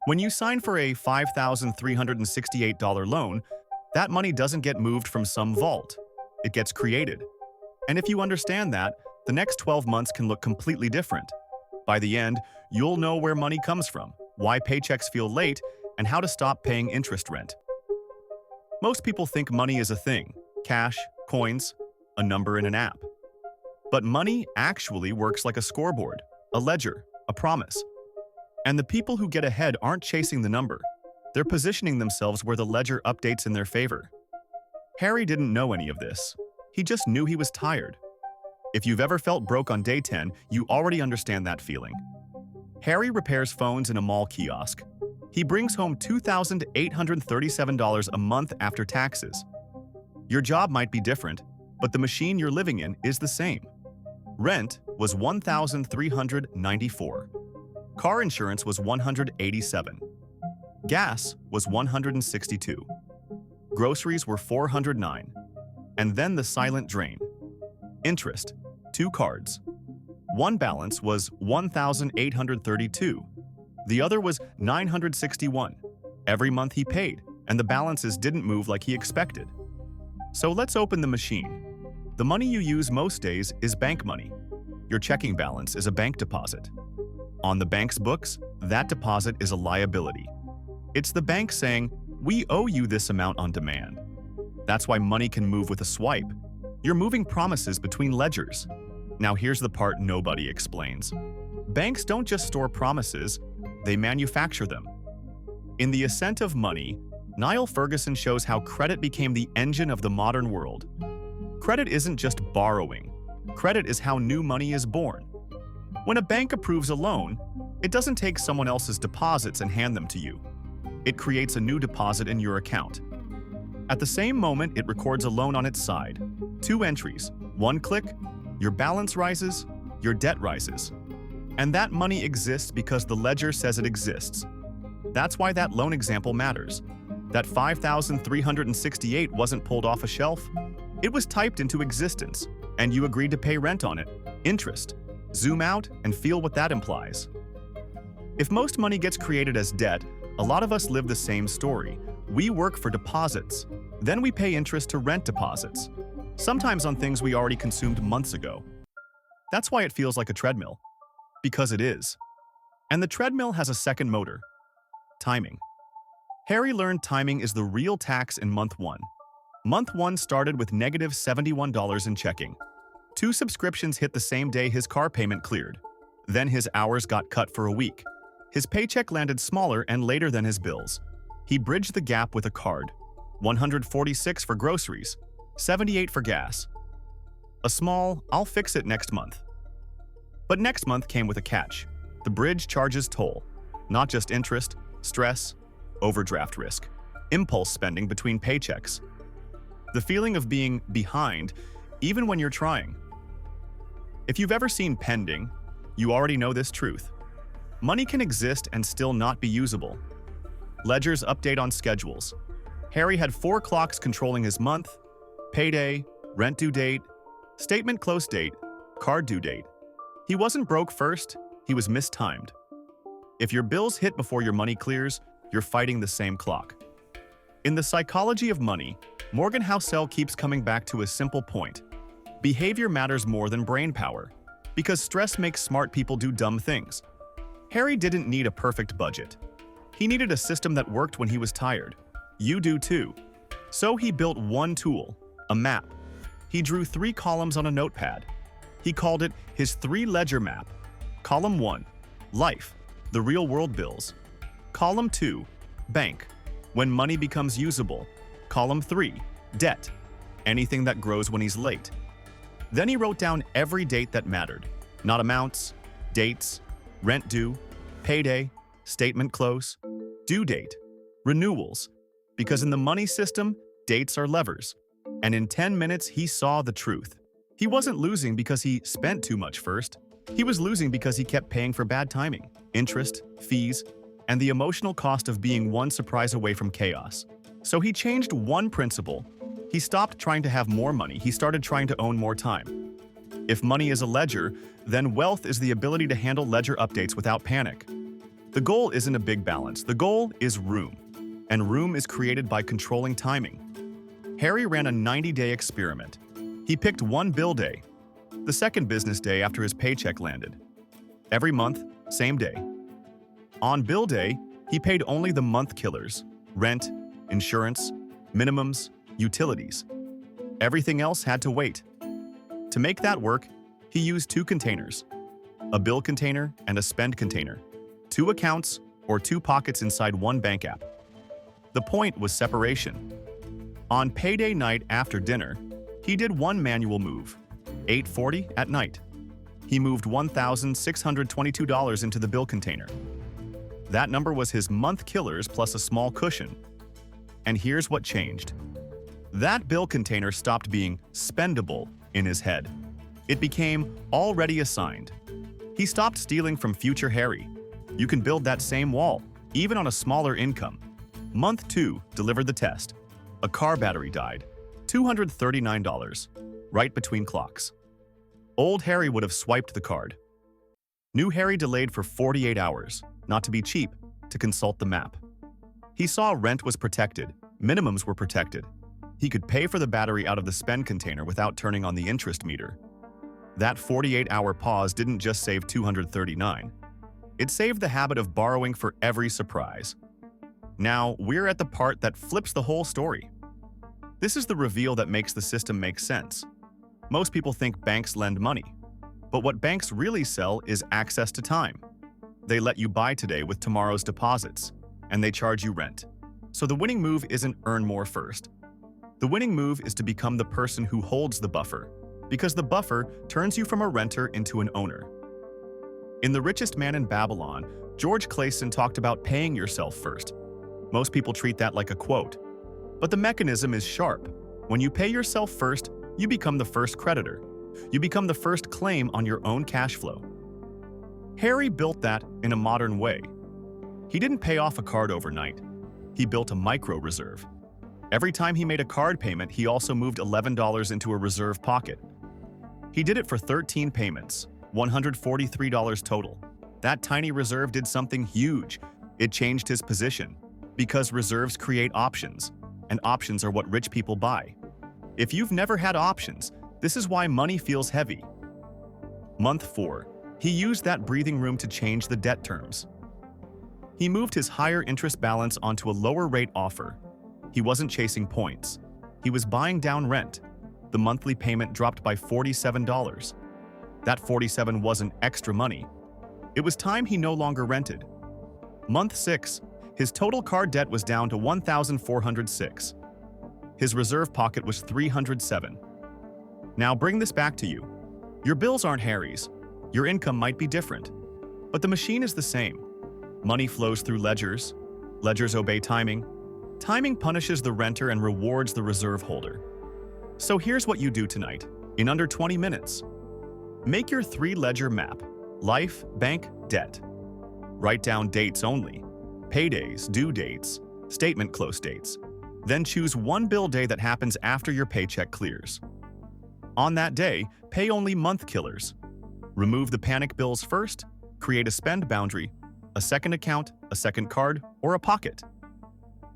When you sign for a $5,368 loan, that money doesn't get moved from some vault. It gets created. And if you understand that, the next 12 months can look completely different. By the end, you'll know where money comes from, why paychecks feel late, and how to stop paying interest rent. Most people think money is a thing, cash, coins, a number in an app. But money actually works like a scoreboard, a ledger, a promise. And the people who get ahead aren't chasing the number. They're positioning themselves where the ledger updates in their favor. Harry didn't know any of this. He just knew he was tired. If you've ever felt broke on day 10, you already understand that feeling. Harry repairs phones in a mall kiosk. He brings home $2,837 a month after taxes. Your job might be different, but the machine you're living in is the same. Rent was $1,394. Car insurance was $187. Gas was $162. Groceries were $409. And then the silent drain. Interest, 2 cards. One balance was $1,832. The other was $961. Every month he paid, and the balances didn't move like he expected. So let's open the machine. The money you use most days is bank money. Your checking balance is a bank deposit. On the bank's books, that deposit is a liability. It's the bank saying, "We owe you this amount on demand." That's why money can move with a swipe. You're moving promises between ledgers. Now here's the part nobody explains. Banks don't just store promises, they manufacture them. In The Ascent of Money, Niall Ferguson shows how credit became the engine of the modern world. Credit isn't just borrowing. Credit is how new money is born. When a bank approves a loan, it doesn't take someone else's deposits and hand them to you. It creates a new deposit in your account. At the same moment, it records a loan on its side. 2 entries. 1 click, your balance rises, your debt rises. And that money exists because the ledger says it exists. That's why that loan example matters. That $5,368 wasn't pulled off a shelf. It was typed into existence, and you agreed to pay rent on it, interest. Zoom out and feel what that implies. If most money gets created as debt, a lot of us live the same story. We work for deposits. Then we pay interest to rent deposits, sometimes on things we already consumed months ago. That's why it feels like a treadmill. Because it is. And the treadmill has a second motor. Timing. Harry learned timing is the real tax in month 1. Month 1 started with negative $71 in checking. 2 subscriptions hit the same day his car payment cleared. Then his hours got cut for a week. His paycheck landed smaller and later than his bills. He bridged the gap with a card. $146 for groceries, $78 for gas. A small, "I'll fix it next month." But next month came with a catch. The bridge charges toll. Not just interest, stress, overdraft risk, impulse spending between paychecks. The feeling of being behind, even when you're trying. If you've ever seen Pending, you already know this truth. Money can exist and still not be usable. Ledgers update on schedules. Harry had 4 clocks controlling his month: payday, rent due date, statement close date, card due date. He wasn't broke first, he was mistimed. If your bills hit before your money clears, you're fighting the same clock. In The Psychology of Money, Morgan Housel keeps coming back to a simple point. Behavior matters more than brain power, because stress makes smart people do dumb things. Harry didn't need a perfect budget. He needed a system that worked when he was tired. You do too. So he built one tool, a map. He drew 3 columns on a notepad. He called it his 3-ledger map. Column 1, life, the real-world bills. Column 2, bank, when money becomes usable. Column 3, debt, anything that grows when he's late. Then he wrote down every date that mattered, not amounts, dates, rent due, payday, statement close, due date, renewals, because in the money system, dates are levers. And in 10 minutes, he saw the truth. He wasn't losing because he spent too much first. He was losing because he kept paying for bad timing, interest, fees, and the emotional cost of being one surprise away from chaos. So he changed one principle. He stopped trying to have more money, he started trying to own more time. If money is a ledger, then wealth is the ability to handle ledger updates without panic. The goal isn't a big balance. The goal is room. And room is created by controlling timing. Harry ran a 90-day experiment. He picked one bill day, the second business day after his paycheck landed. Every month, same day. On bill day, he paid only the month killers: rent, insurance, minimums, utilities. Everything else had to wait. To make that work, he used two containers: a bill container and a spend container, two accounts or two pockets inside one bank app. The point was separation. On payday night after dinner, he did one manual move, 8:40 at night. He moved $1,622 into the bill container. That number was his month killers plus a small cushion. And here's what changed. That bill container stopped being spendable in his head. It became already assigned. He stopped stealing from future Harry. You can build that same wall, even on a smaller income. Month 2 delivered the test. A car battery died. $239, right between clocks. Old Harry would have swiped the card. New Harry delayed for 48 hours, not to be cheap, to consult the map. He saw rent was protected, minimums were protected. He could pay for the battery out of the spend container without turning on the interest meter. That 48-hour pause didn't just save $239. It saved the habit of borrowing for every surprise. Now, we're at the part that flips the whole story. This is the reveal that makes the system make sense. Most people think banks lend money, but what banks really sell is access to time. They let you buy today with tomorrow's deposits, and they charge you rent. So the winning move isn't earn more first. The winning move is to become the person who holds the buffer, because the buffer turns you from a renter into an owner. In The Richest Man in Babylon, George Clason talked about paying yourself first. Most people treat that like a quote. But the mechanism is sharp. When you pay yourself first, you become the first creditor. You become the first claim on your own cash flow. Harry built that in a modern way. He didn't pay off a card overnight. He built a micro reserve. Every time he made a card payment, he also moved $11 into a reserve pocket. He did it for 13 payments, $143 total. That tiny reserve did something huge. It changed his position. Because reserves create options, and options are what rich people buy. If you've never had options, this is why money feels heavy. Month 4, he used that breathing room to change the debt terms. He moved his higher interest balance onto a lower rate offer. He wasn't chasing points. He was buying down rent. The monthly payment dropped by $47. That $47 wasn't extra money. It was time he no longer rented. Month 6, his total card debt was down to $1,406. His reserve pocket was $307. Now bring this back to you. Your bills aren't Harry's. Your income might be different. But the machine is the same. Money flows through ledgers. Ledgers obey timing. Timing punishes the renter and rewards the reserve holder. So here's what you do tonight, in under 20 minutes. Make your 3-ledger map: life, bank, debt. Write down dates only: paydays, due dates, statement close dates. Then choose one bill day that happens after your paycheck clears. On that day, pay only month killers. Remove the panic bills first, create a spend boundary, a second account, a second card, or a pocket.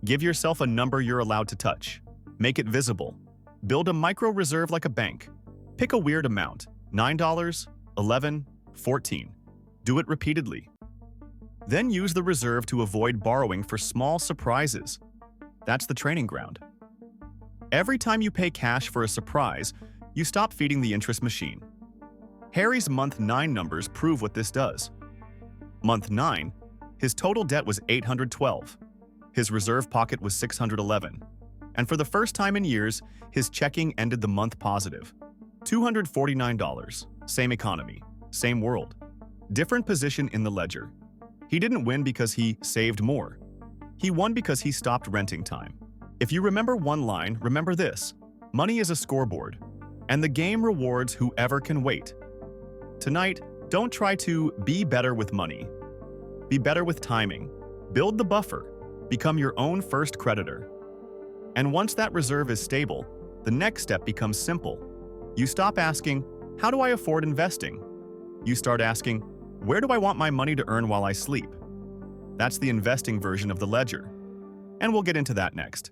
Give yourself a number you're allowed to touch. Make it visible. Build a micro reserve like a bank. Pick a weird amount: $9, $11, $14. Do it repeatedly. Then use the reserve to avoid borrowing for small surprises. That's the training ground. Every time you pay cash for a surprise, you stop feeding the interest machine. Harry's month 9 numbers prove what this does. Month 9, his total debt was $812. His reserve pocket was $611. And for the first time in years, his checking ended the month positive. $249. Same economy, same world. Different position in the ledger. He didn't win because he saved more. He won because he stopped renting time. If you remember one line, remember this: money is a scoreboard, and the game rewards whoever can wait. Tonight, don't try to be better with money. Be better with timing. Build the buffer. Become your own first creditor. And once that reserve is stable, the next step becomes simple. You stop asking, how do I afford investing? You start asking, where do I want my money to earn while I sleep? That's the investing version of the ledger. And we'll get into that next.